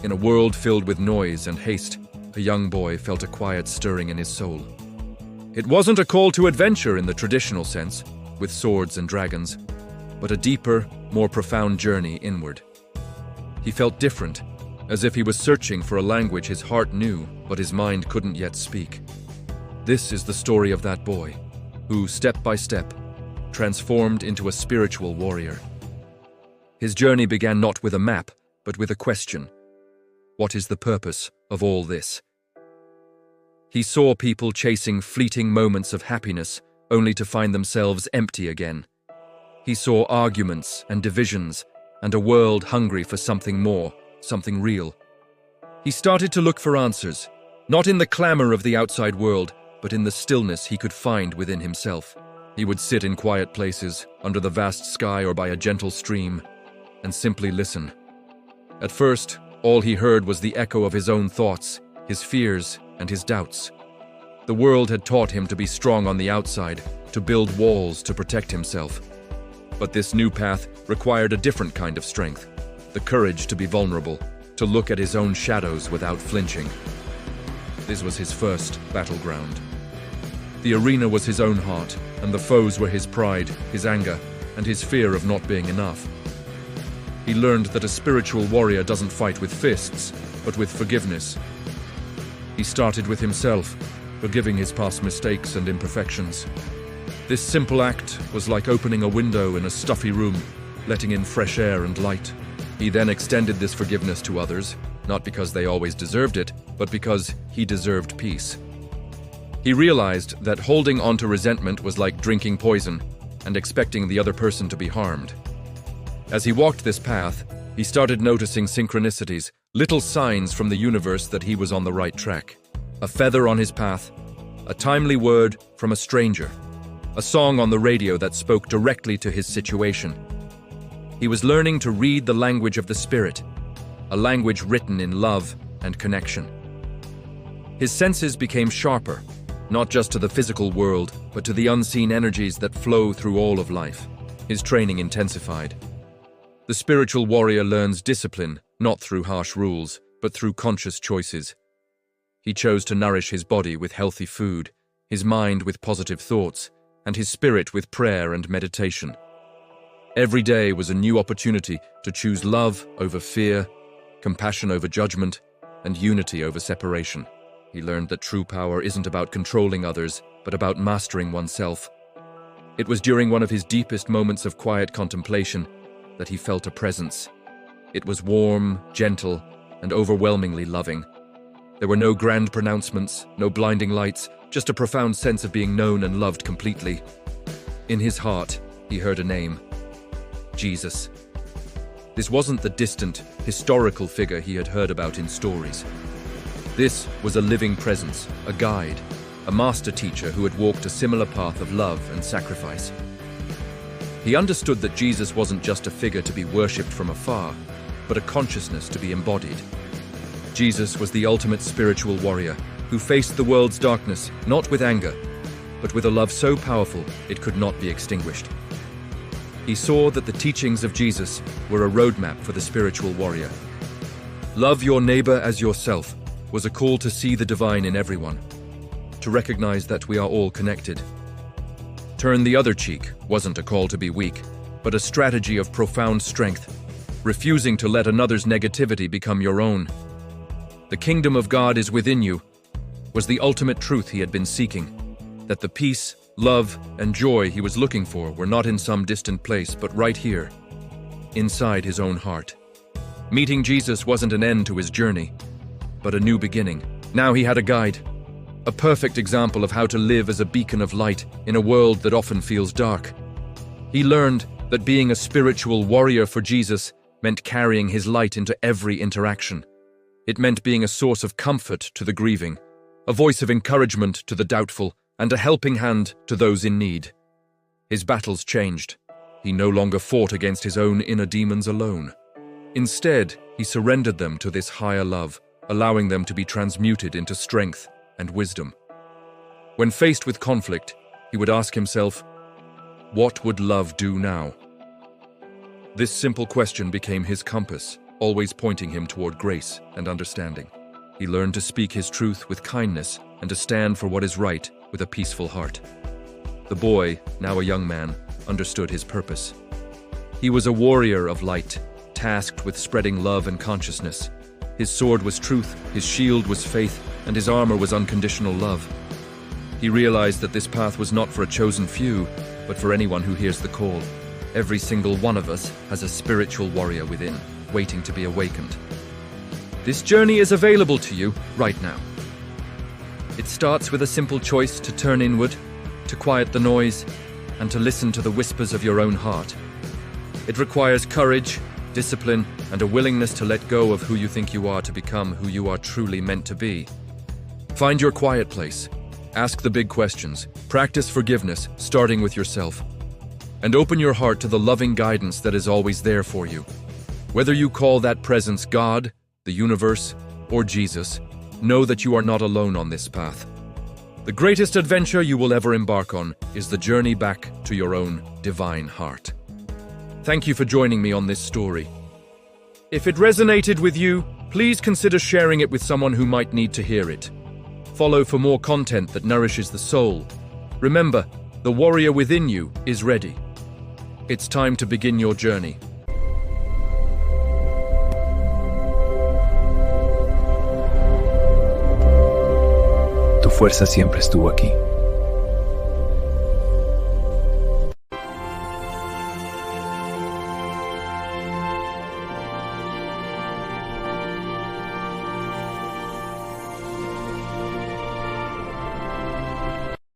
In a world filled with noise and haste, a young boy felt a quiet stirring in his soul. It wasn't a call to adventure in the traditional sense, with swords and dragons, but a deeper, more profound journey inward. He felt different, as if he was searching for a language his heart knew, but his mind couldn't yet speak. This is the story of that boy, who, step by step, transformed into a spiritual warrior. His journey began not with a map, but with a question. What is the purpose of all this? He saw people chasing fleeting moments of happiness, only to find themselves empty again. He saw arguments and divisions, and a world hungry for something more, something real. He started to look for answers, not in the clamor of the outside world, but in the stillness he could find within himself. He would sit in quiet places, under the vast sky or by a gentle stream, and simply listen. At first, all he heard was the echo of his own thoughts, his fears, and his doubts. The world had taught him to be strong on the outside, to build walls to protect himself. But this new path required a different kind of strength, the courage to be vulnerable, to look at his own shadows without flinching. This was his first battleground. The arena was his own heart, and the foes were his pride, his anger, and his fear of not being enough. He learned that a spiritual warrior doesn't fight with fists, but with forgiveness. He started with himself, forgiving his past mistakes and imperfections. This simple act was like opening a window in a stuffy room, letting in fresh air and light. He then extended this forgiveness to others, not because they always deserved it, but because he deserved peace. He realized that holding on to resentment was like drinking poison and expecting the other person to be harmed. As he walked this path, he started noticing synchronicities, little signs from the universe that he was on the right track. A feather on his path, a timely word from a stranger, a song on the radio that spoke directly to his situation. He was learning to read the language of the Spirit, a language written in love and connection. His senses became sharper, not just to the physical world, but to the unseen energies that flow through all of life. His training intensified. The spiritual warrior learns discipline, not through harsh rules, but through conscious choices. He chose to nourish his body with healthy food, his mind with positive thoughts, and his spirit with prayer and meditation. Every day was a new opportunity to choose love over fear, compassion over judgment, and unity over separation. He learned that true power isn't about controlling others, but about mastering oneself. It was during one of his deepest moments of quiet contemplation that he felt a presence. It was warm, gentle, and overwhelmingly loving. There were no grand pronouncements, no blinding lights, just a profound sense of being known and loved completely. In his heart, he heard a name: Jesus. This wasn't the distant, historical figure he had heard about in stories. This was a living presence, a guide, a master teacher who had walked a similar path of love and sacrifice. He understood that Jesus wasn't just a figure to be worshipped from afar, but a consciousness to be embodied. Jesus was the ultimate spiritual warrior who faced the world's darkness not with anger, but with a love so powerful it could not be extinguished. He saw that the teachings of Jesus were a roadmap for the spiritual warrior. Love your neighbor as yourself was a call to see the divine in everyone, to recognize that we are all connected. Turn the other cheek wasn't a call to be weak, but a strategy of profound strength, refusing to let another's negativity become your own. The kingdom of God is within you was the ultimate truth he had been seeking, that the peace, love, and joy he was looking for were not in some distant place, but right here, inside his own heart. Meeting Jesus wasn't an end to his journey, but a new beginning. Now he had a guide, a perfect example of how to live as a beacon of light in a world that often feels dark. He learned that being a spiritual warrior for Jesus meant carrying his light into every interaction. It meant being a source of comfort to the grieving, a voice of encouragement to the doubtful, and a helping hand to those in need. His battles changed. He no longer fought against his own inner demons alone. Instead, he surrendered them to this higher love, allowing them to be transmuted into strength and wisdom. When faced with conflict, he would ask himself, what would love do now? This simple question became his compass, always pointing him toward grace and understanding. He learned to speak his truth with kindness and to stand for what is right with a peaceful heart. The boy, now a young man, understood his purpose. He was a warrior of light, tasked with spreading love and consciousness. His sword was truth, his shield was faith, and his armor was unconditional love. He realized that this path was not for a chosen few, but for anyone who hears the call. Every single one of us has a spiritual warrior within, waiting to be awakened. This journey is available to you right now. It starts with a simple choice to turn inward, to quiet the noise, and to listen to the whispers of your own heart. It requires courage, discipline, and a willingness to let go of who you think you are to become who you are truly meant to be. Find your quiet place. Ask the big questions. Practice forgiveness, starting with yourself. And open your heart to the loving guidance that is always there for you. Whether you call that presence God, the universe, or Jesus, know that you are not alone on this path. The greatest adventure you will ever embark on is the journey back to your own divine heart. Thank you for joining me on this story. If it resonated with you, please consider sharing it with someone who might need to hear it. Follow for more content that nourishes the soul. Remember, the warrior within you is ready. It's time to begin your journey. Tu fuerza siempre estuvo aquí.